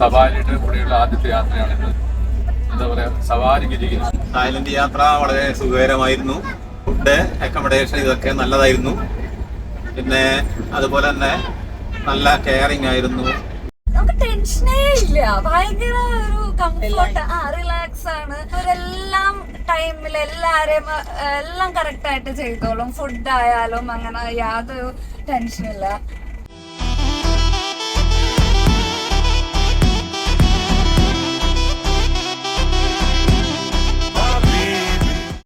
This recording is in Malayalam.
സവാരിയുടെ കൂടെയുള്ള ആദ്യത്തെ യാത്രയാണിത്. എന്താ പറയാ, സവാരി ഗിരിയിൽ. തായ്ലൻഡ് യാത്ര വളരെ സുഖകരമായിരുന്നു. ഫുഡ്, അക്കോമഡേഷൻ ഇതൊക്കെ നല്ലതായിരുന്നു. പിന്നെ അതുപോലെ തന്നെ നല്ല കെയറിങ് ആയിരുന്നു. നമുക്ക് ടെൻഷനേ ഇല്ല, ഭയങ്കര ഒരു കംഫോർട്ട്, റിലാക്സ് ആണ്. അവരെല്ലാം ടൈമിൽ എല്ലാരെയും എല്ലാം കറക്റ്റ് ആയിട്ട് ചെയ്തോളും. ഫുഡ് ആയാലും അങ്ങനെ യാതൊരു ടെൻഷനില്ല.